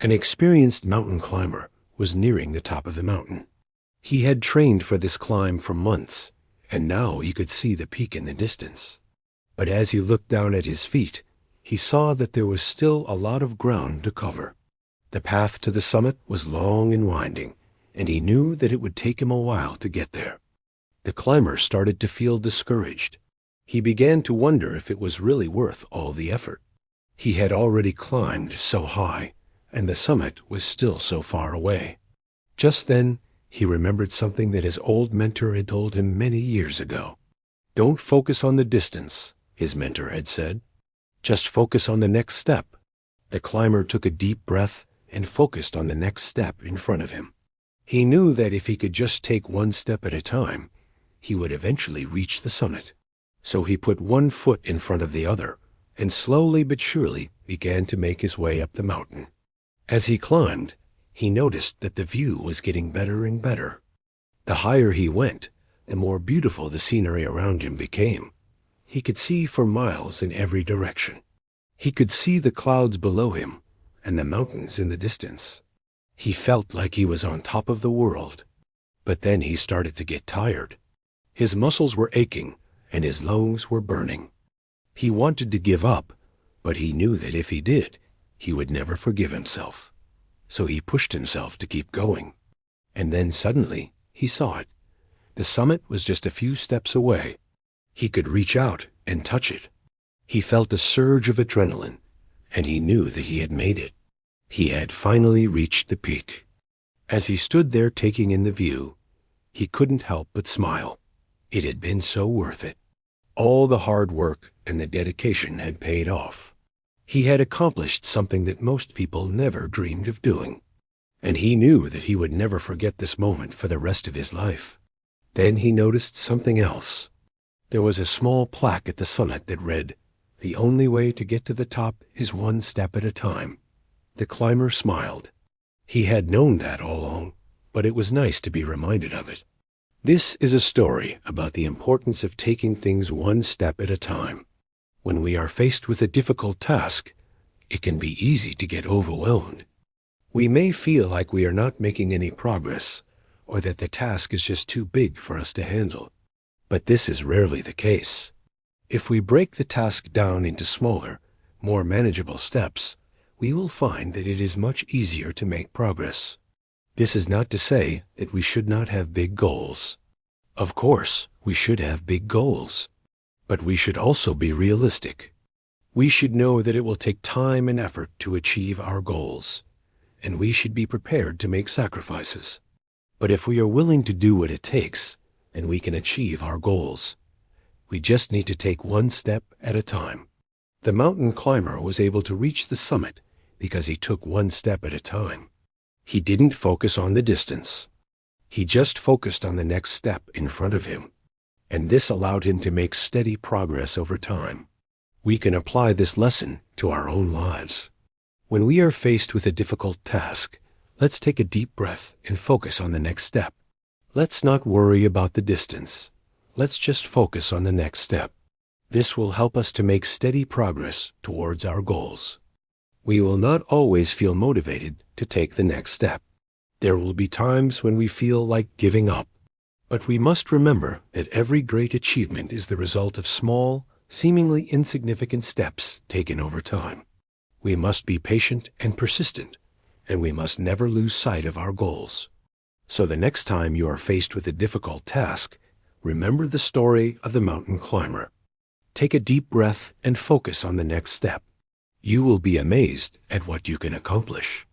An experienced mountain climber was nearing the top of the mountain. He had trained for this climb for months, and now he could see the peak in the distance. But as he looked down at his feet, he saw that there was still a lot of ground to cover. The path to the summit was long and winding, and he knew that it would take him a while to get there. The climber started to feel discouraged. He began to wonder if it was really worth all the effort. He had already climbed so high, and the summit was still so far away. Just then, he remembered something that his old mentor had told him many years ago. "Don't focus on the distance," his mentor had said. "Just focus on the next step." The climber took a deep breath and focused on the next step in front of him. He knew that if he could just take one step at a time, he would eventually reach the summit. So he put one foot in front of the other, and slowly but surely began to make his way up the mountain. As he climbed, he noticed that the view was getting better and better. The higher he went, the more beautiful the scenery around him became. He could see for miles in every direction. He could see the clouds below him and the mountains in the distance. He felt like he was on top of the world. But then he started to get tired. His muscles were aching and his lungs were burning. He wanted to give up, but he knew that if he did, he would never forgive himself. So he pushed himself to keep going. And then suddenly he saw it. The summit was just a few steps away. He could reach out and touch it. He felt a surge of adrenaline, and he knew that he had made it. He had finally reached the peak. As he stood there taking in the view, he couldn't help but smile. It had been so worth it. All the hard work and the dedication had paid off. He had accomplished something that most people never dreamed of doing. And he knew that he would never forget this moment for the rest of his life. Then he noticed something else. There was a small plaque at the summit that read, "The only way to get to the top is one step at a time." The climber smiled. He had known that all along, but it was nice to be reminded of it. This is a story about the importance of taking things one step at a time. When we are faced with a difficult task, it can be easy to get overwhelmed. We may feel like we are not making any progress, or that the task is just too big for us to handle. But this is rarely the case. If we break the task down into smaller, more manageable steps, we will find that it is much easier to make progress. This is not to say that we should not have big goals. Of course, we should have big goals. But we should also be realistic. We should know that it will take time and effort to achieve our goals, and we should be prepared to make sacrifices. But if we are willing to do what it takes, then we can achieve our goals. We just need to take one step at a time. The mountain climber was able to reach the summit because he took one step at a time. He didn't focus on the distance. He just focused on the next step in front of him. And this allowed him to make steady progress over time. We can apply this lesson to our own lives. When we are faced with a difficult task, let's take a deep breath and focus on the next step. Let's not worry about the distance. Let's just focus on the next step. This will help us to make steady progress towards our goals. We will not always feel motivated to take the next step. There will be times when we feel like giving up. But we must remember that every great achievement is the result of small, seemingly insignificant steps taken over time. We must be patient and persistent, and we must never lose sight of our goals. So the next time you are faced with a difficult task, remember the story of the mountain climber. Take a deep breath and focus on the next step. You will be amazed at what you can accomplish.